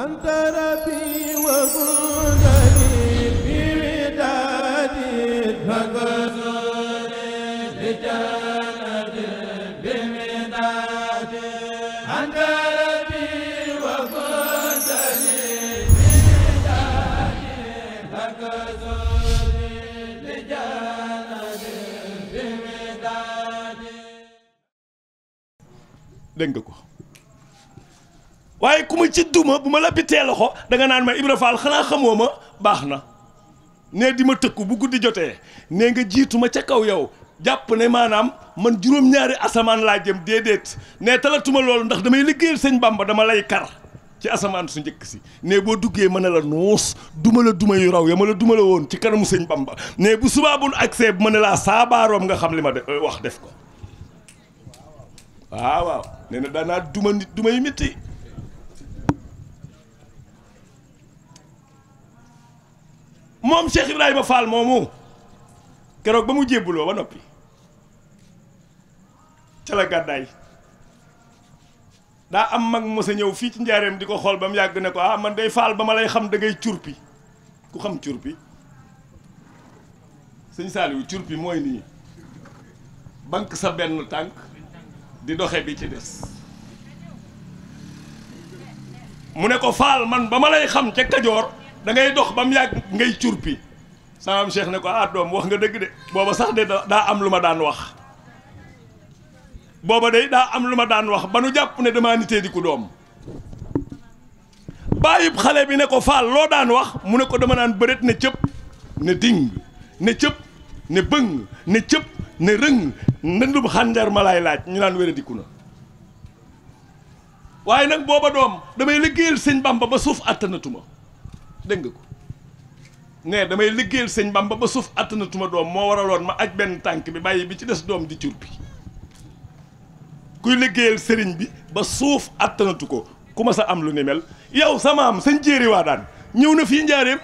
أنت ربي وكنتني بودادي فكسرني بجنة بمدادي أنت ربي وكنتني بودادي فكسرني بجنة بمدادي. dégg nga ko waaye ku ma ci duma bu ma la bitee loxo da nga naan ma Ibra Fall xanaa xamoo ma baax na nee di ma tëkku bu guddi jotee nee nga jiitu ma ca kaw yow jàpp ne maanaam man juróom-ñaari asamaan laa jëm déedéet nee talatuma loolu ndax damay liggéeyal sëñ Bamba dama lay kar ci asamaan su njëkk si nee boo duggee mën a la nuus duma la duma yu raw ya ma la duma la woon ci kanamu sëñ Bamba nee bu subaa bu agsee bu ma ne laa saabaaroom nga xam li ma wax def ko waaw waaw nee na daanaa duma nit duma yu métti moom Cheikh Ibrahima Fall moomu keroog ba mu jébbuloo ba noppi ca la gàddaay daa am mag mos a ñëw fii ci njaareem di ko xool ba mu yàgg ne ko ah man day Fall ba ma lay xam da ngay curpi ku xam curpi sëñ Saliou curpi mooy nii banque sa benn tànk di doxe bi ci des mu ne ko Fall man ba ma lay xam ca Kajoor da ngay dox ba mu yàgg ngay curpi sama Cheikh ne ko ah doom wax nga dëgg de booba sax de daa am lu ma daan wax booba de daa am lu ma daan wax ba nu jàpp ne damaa nitee di ku doom bàyyib xale bi ne ko Fall loo daan wax mu ne ko dama naan bëreet ne cëpp ne ding ne cëpp ne bëng ne cëpp ne rëng ndëndub xànjar ma laay laaj ñu naan wéra dikku na waaye nag booba doom damay liggéeyal sëñ Bamba ba suuf attanatuma dégg nga ko ne damay liggéeyal sëñ Bamba ba suuf attanatuma doom moo waraloon ma aj benn tànk bi bàyyi bi ci des doom di curpi kuy liggéeyal sëriñ bi ba suuf attanatu ko ku ma sa am lu ni mel yow sama am sëñ jéeri waa daan ñëw na fii njaareem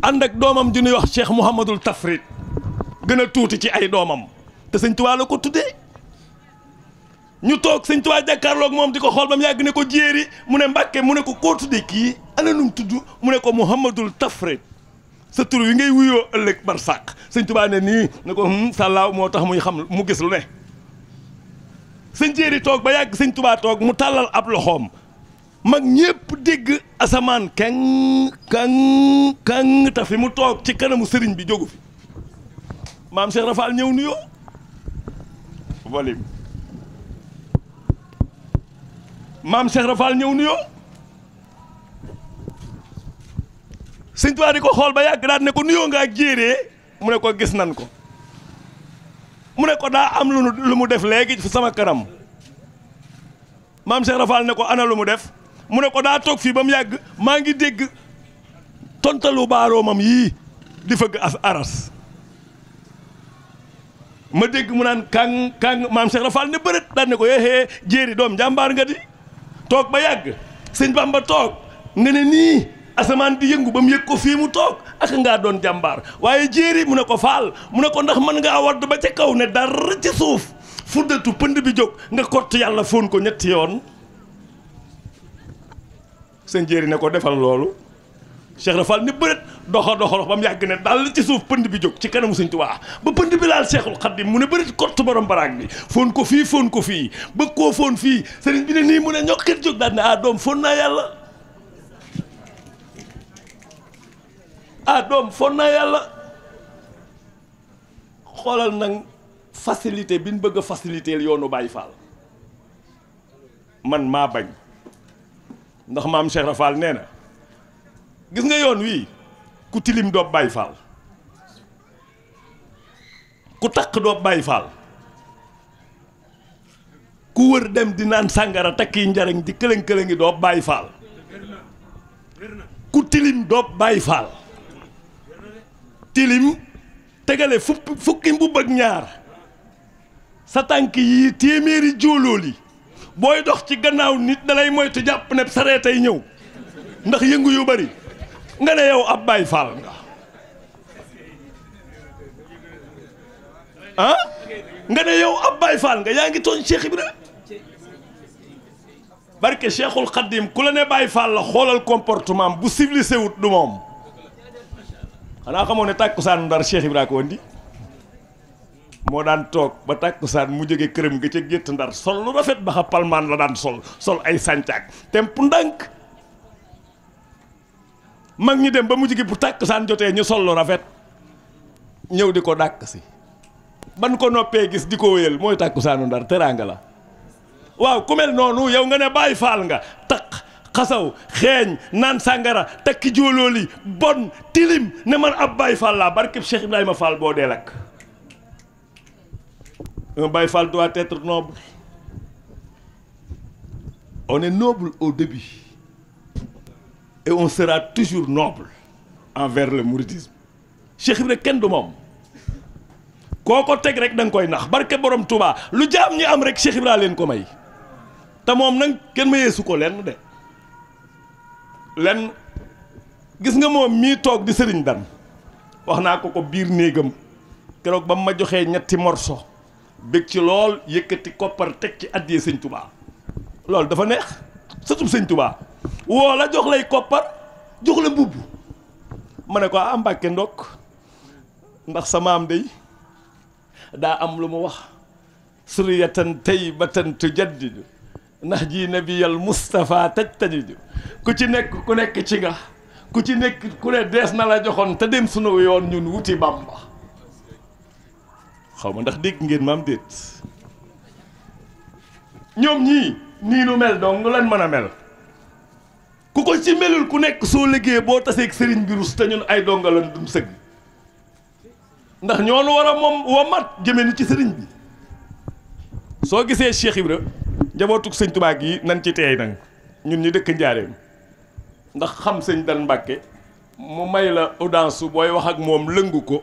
ànd ak doomam ju ñuy wax Cheikh Mouhamadul Tafrid gën a tuuti ci ay doomam te sëñ Tuubaa la ko tuddee ñu toog sëñ Tuubaa jàkkaarloog moom di ko xool ba mu yàgg ne ko jéeri mu ne Mbàkke mu ne ko koo tuddee kii ana num tudd mu ne ko Mouhamadul Tafrid sa tur wi ngay wuyoo ëllëg barsàq sëñ Tuubaa ne nii ne ko sàllaaw moo tax muy xam mu gis lu ne sëñ jéeri toog ba yàgg sëñ Tuubaa toog mu tàllal ab loxoom mag ñépp dégg asamaan kang kang kang ta fi mu toog ci kanamu sëriñ bi jógu fi maam Cheikh Rafal ñëw nuyoo volume maam Cheikh Rafal ñëw nuyoo sëñ Tuubaa di ko xool ba yàgg daal ne ko nuyoo nga ak jéeree mu ne ko gis nan ko mu ne ko daa am lu mu def léegi fi sama kanam maam Cheikh Rafal ne ko ana lu mu def mu ne ko daa toog fii ba mu yàgg maa ngi dégg tontalu baaroomam yii di fëgg aras ma dégg mu naan kàng kàng maam Cheikh Rafal ne bërët daan ne ko yéexee jéeri doom jàmbaar nga di toog ba yàgg sëñ Bamba toog nga ne nii asamaan di yëngu ba mu yëg ko fii mu toog ak ngaa doon jàmbaar waaye jéeri mu ne ko Faal mu ne ko ndax mën ngaa wadd ba ca kaw ne dara ci suuf fuddatu pënd bi jóg nga kott yàlla foon ko ñetti yoon sëñ jéeri ne ko defal loolu Cheikh Rafal ne bërët doxa ba mu yàgg ne dal ci suuf pënd bi jóg ci kanamu sëñ Tuubaa ba pënd bi laal Cheikhul Khadim mu ne bërët kott borom baraag bi foon ko fii bëgg koo foon fii sëriñ bi ne nii mu ne ñokkit jóg daal ne ah doom foon naa yàlla foon naa yàlla xoolal nag facilité bi ñu bëgg a faciliter yoonu Baye Fall man maa bañ ndax maam Cheikh Rafal nee na gis nga yoon wii ku tilim doo Baye Fall ku takk doo Baye Fall ku wër dem di naan sàngara takki njariñ di këlëng-këlëngi doo Baye Fall ku tilim doo Baye Fall tilim tegale fukki mbubb ak ñaar sa tànk yi téeméeri jóolooli booy dox ci gannaaw nit dalay moytu jàpp ne sareetay ñëw ndax yëngu yu bari nga ne yow ab Baye Fall nga nga ne yow ab Baye Fall nga yaa ngi tooñ Cheikh Ibra barke Cheikhul Khadim ku la ne Baye Fall la xoolal comportement bu civilisé wut du moom xanaa xamoo ne tàkkusaan Ndar Cheikh Ibra ko indi moo daan toog ba tàkkusaan mu jóge këram nga ca gétt Ndar sol lu rafet ba xa palmaan la daan sol ay sàncaak temp ndànk mag ñi dem ba mu jóge bu tàkkusaan jotee ñu sol lu rafet ñëw di ko dàkk si ban ko noppee gis di ko wéyal mooy tàkkusaanu Ndar teraanga la waaw ku mel noonu yow nga ne Baay Faal nga taq xasaw xeeñ naan sàngara takki jóolooli bon tilim ne man ab Baay Faal laa barkeb Cheikh Ibrahima Fall boo dee lakk. Un Baye Fall doit être noble. On est noble au début et on sera toujours noble envers le mouridisme. Cheikh Ibra kenn du moom koo ko teg rek da nga koy nax barke borom Touba lu jaam ñi am rek Cheikh Ibra leen ko may te moom nag kenn ma yeesu ko lenn de lenn gis nga moom mii toog di sëriñ Dan wax naa ko biir néegam keroog ba mu ma joxee ñetti morso bég ci lool yëkkati koppar teg ci addiyee sëñ Touba loolu dafa neex sëtub sëñ Touba woo la jox lay koppar jox la mbubb ma ne ko am Mbàkke ndokk ndax sa maam day daa am lu mu wax suriyatan tayyibatan tujaddidu ndax ji nabiyal Mustafa tajtadidu ku ci nekk ku nekk ci nga ku ci nekk ku ne dees na la joxoon te dem sunu yoon ñun wuti Bamba xaw ma ndax dégg ngeen maam déet ñoom ñii nii nu mel dong lan mën a mel ku ko ci melul ku nekk soo liggéey boo taseeg sëriñ bi rus te ñun ay dongalan dum sëgg ndax ñoonu war a moom womat jëme ni ci sëriñ bi soo gisee Cheikh Ibra njabootug sëñ Tuubaa gi nan ci teey nag ñun ñi dëkk njaareem ndax xam sëñ Dan Mbàkke mu may la audience booy wax ak moom lëngu ko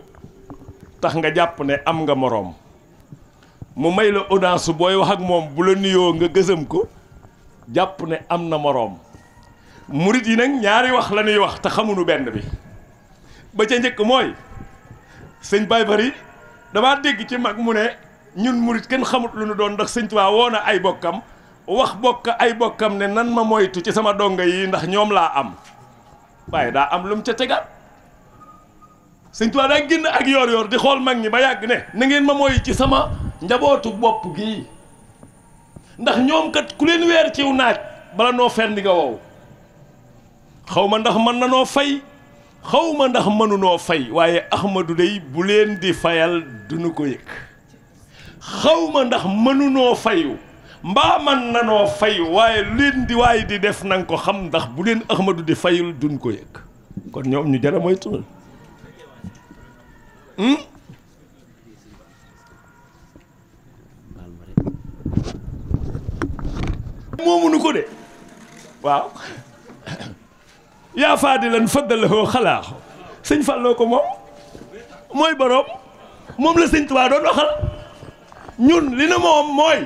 tax nga jàpp ne am nga moroom mu may la audience booy wax ak moom bu la nuyoo nga gësam ko jàpp ne am na moroom murit yi nag ñaari wax la ñuy wax te xamuñu benn bi ba ca njëkk mooy sëñ Baye Bari damaa dégg ci mag mu ne ñun murit kenn xamut lu nu doon ndax sëñ Tuubaa woo na ay bokkam wax ay bokkam ne nan ma moytu ci sama donga yi ndax ñoom laa am waaye daa am lu mu ca tegaat sëñ Tuubaa daa génn ak yor di xool mag ñi ba yàgg ne na ngeen ma moy ci sama njabootu bopp gii ndax ñoom kat ku leen weer ciw naaj bala noo fendi nga wow xaw ma ndax mën na noo fay xaw ma ndax mënunoo fay waaye Ahmadou dey bu leen di fayal duñu ko yëg xaw ma ndax mënunoo fayu mbaa man na noo fay waaye leen di waaye di def nanga ko xam ndax bu leen Ahmadou di fayul duñ ko yëg kon ñoom ñu jara mooy tunal moomunu ko de waaw yaa faadilan faddalahoo xalaaxu sëñ Falloo ko moom mooy borom moom la sëñ Tuubaa doon waxal ñun li na moom mooy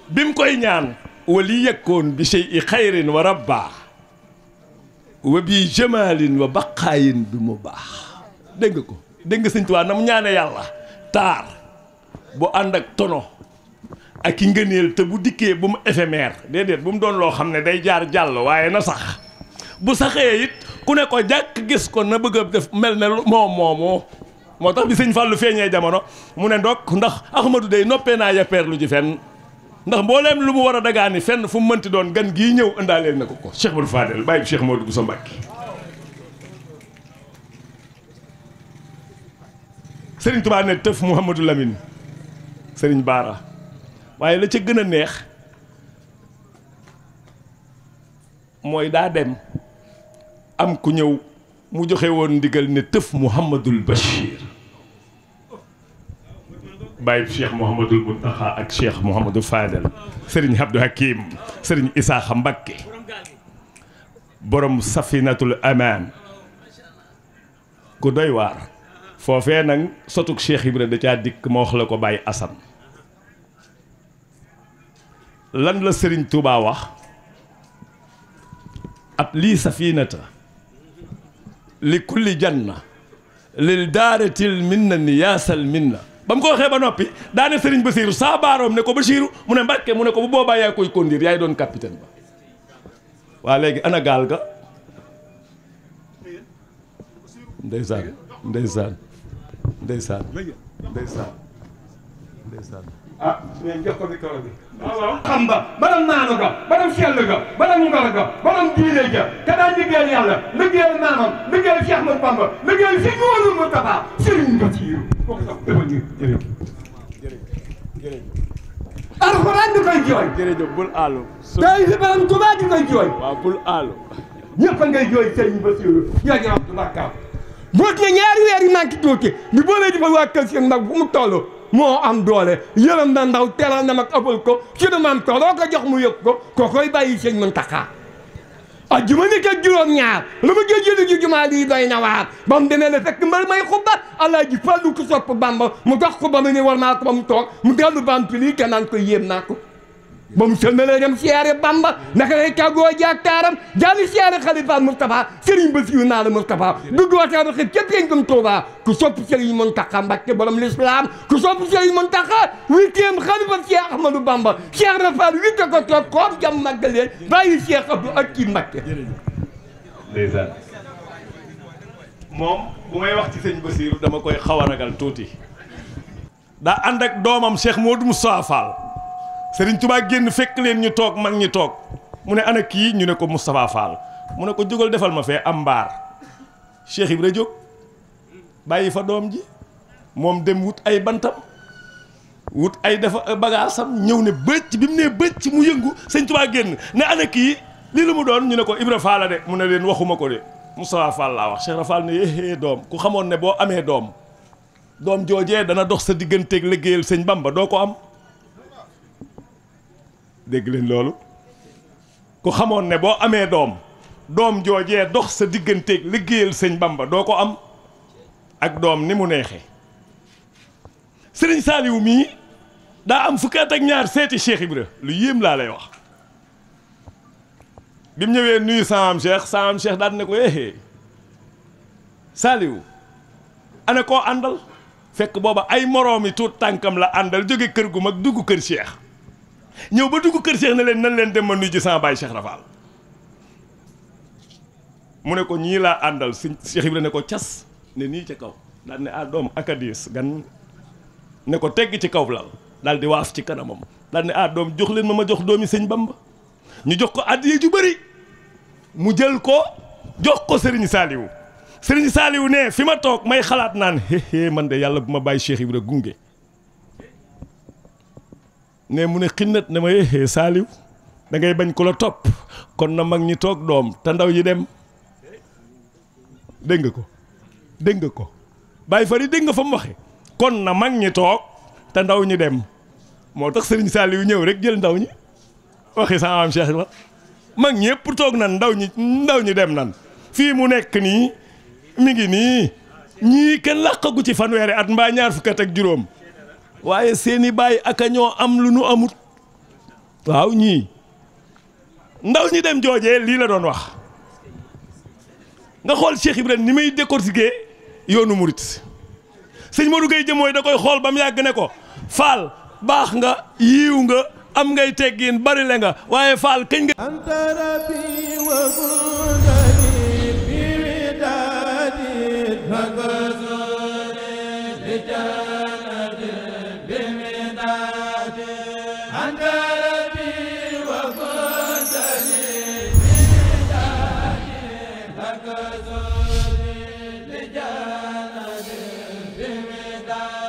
bi mu koy ñaan wali yakkoon bi shay'i xayrin wa rabbaa wa bi jamaalin wa baqaayin bi mu baax dégg nga ko dégg nga sëñ Tuubaa na mu ñaane yàlla taar bu ànd ak tono ak ki ngëneel te bu dikkee bu mu éphémère déedéet bu mu doon loo xam ne day jaar jàll waaye na sax bu saxee it ku ne ko jàkk gis ko na bëgg a def mel ne moomoo moo tax bi sëñ Fallou feeñee jamono mu ne ndokk ndax Ahmadou day noppee naa yappeer lu ji fenn ndax mbooleem lu mu war a dagaani fenn fu mu mënti doon gan gii ñëw indaaleel na ko Cheikh Modou Fadel bàyyi Cheikh Modou Bousso Mbacké Serigne Touba ne tëf Mouhamadou Lamine Serigne Bara waaye la ca gën a neex mooy daa dem am ku ñëw mu joxe woon ndigal ne tëf Mouhamadul Bachir bàyyi Cheikh Mouhamadul Mountakha ak Cheikh Mouhamadou Fadel Serigne Abdou Hakim Serigne Isaaxa Mbakke borom Safinatul Amaan ku doy waar foofee nag sotuk Cheikh Ibra da caa dikk ma wax la ko bàyyi Assane lan la Serigne Touba wax ab lii safinata li kulli janna lil daaratil minna ni yaasal minna ba mu ko waxee ba noppi daane Serigne Bassirou saa baaroom ne ko Bassirou mu ne Mbàkke mu ne ko bu boobaa yaa koy conduire yaay doon capitaine ba waa léegi ana gaal ga ndeysaan ndeysaan ndeysaan ndeysaan ndeysaan ah mais jox ko micro bi waaw xam ba banam naanu ga banam sell ga banam ngor ga banam diine ja te daan liggéeyal yàlla liggéeyal maamam liggéeyal Cheikh Ahmadou Bamba liggéeyal si ñoonu Moustapha Serigne Bassirou kooku sax dafa ñu alxuraan di koy jooy jërëjëf bul aalu tey si banam Tuubaa di koy jooy waaw bul aalu ñëpp a ngay jooy Serigne Bassirou yaa ngi am tubarkaam boot na ñaari weer yi manqué tuuti bi boolee di fa waa kër seen mag fu mu toll moo am doole yërëm na ndaw teral na mag ëppal ko ci du maam ko loo ko jox mu yëg ko koy bàyyi sëñ Muntaxa ajjuma ni ak juróom-ñaar la ma jëjëli ji jumaa lii doy na waar ba mu demee la fekk mbër may xubba Alaaji Fallu ko sopp Bamba mu dox ko ba mu ni war maa ko ba mu toog mu dellu bampi lii ke naan ko yéem naa ko ba mu sëlmalee dem siyaare Bamba naka lay tàggoo jàkkaaram jàlli siyaare Xalifa Moustapha Serigne Bassirou naa la Moustapha dugg waxtaan xëy képp yéen gëm Touba ku sopp Serigne Mountakha Mbacké borom l'islam ku sopp Serigne Mountakha 8e xalifa Cheikh Ahmadou Bamba Cheikh Rafal 8 ko toog koom jam màggaleen bàyyi Cheikh Abdou ak kii Mbacké ndeysaan moom bu may wax ci sëñ Bassirou dama koy xaw a ragal tuuti daa ànd ak doomam Cheikh Modou Moustapha Fall Serigne Touba génn fekk leen ñu toog mag ñi toog mu ne ana kii ñu ne ko Moustapha Fall mu ne ko jógal defal ma fee am mbaar Cheikh Ibra jóg bàyyi fa doom ji moom dem wut ay bantam wut ay dafa bagaasam ñëw ne bëcc bi mu nee bëcc mu yëngu Serigne Touba génn ne ana kii lii lu mu doon ñu ne ko Ibra Fall de mu ne leen waxuma ko de Moustapha Fall laa wax Cheikh Ibra Fall ne yéexee doom ku xamoon ne boo amee doom joojee dana dox sa digganteeg liggéeyal sëñ Bamba doo ko am dégg leen loolu ku xamoon ne boo amee doom joojee dox sa digganteeg liggéeyal sëñ Bamba doo ko am ak doom ni mu neexee Serigne Saliou mii daa am fukki at ak ñaar seeti Cheikh Ibra lu yéem laa lay wax bi mu ñëwee nuyu saam Cheikh daan ne ko Saliou ana koo àndal fekk booba ay moroomi tuut tànkam la àndal jóge kër gu mag dugg kër Cheikh ñëw ba dugg kër Cheikh ne leen nan leen dem ma nuyu ji sama baay Cheikh Rafal mu ne ko ñii laa àndal si Cheikh Ibra ne ko cas ne nii ca kaw daal ne doom akadis gan ne ko tegg ci kaw lal daal di waaf ci kanamam daal ne doom jox leen ma jox doomi sëñ Bamba ñu jox ko addiya ju bëri mu jël ko jox ko Serigne Saliou ne fi ma toog may xalaat naan man de yàlla bu ma bàyyi Cheikh Ibra gunge ne mu ne xinnat ne ma Saliou da ngay bañ ko la topp kon na mag ñi toog doom te ndaw yi dem dégg nga ko bàyyi fari dégg nga fa mu waxe kon na mag ñi toog te ndaw ñi dem moo tax Serigne Saliou ñëw rek jël ndaw ñi waxi sama am Cheikh Ibra mag ñëpp toog nan ndaw ñi dem nan fii mu nekk nii mi ngi nii ñii kenn làqagu ci fanweeri at mbaa ñaar fukki at ak juróom waaye seeni baay aka ñoo am lu nu amut waaw ñii ndaw ñi dem joojee lii la doon wax nga xool Cheikh Ibra ni may décortiquer yoonu murit sëñ Modou Gueye jëm mooy da koy xool ba mu yàgg ne ko Fall baax nga yiiw nga am ngay teggin bari le nga waaye Fall kañ nga anta rabbi wa budani bi widadi bagazore li janati bi widadi anta rabbi wa budani bi widadi bagazore li janati bi widadi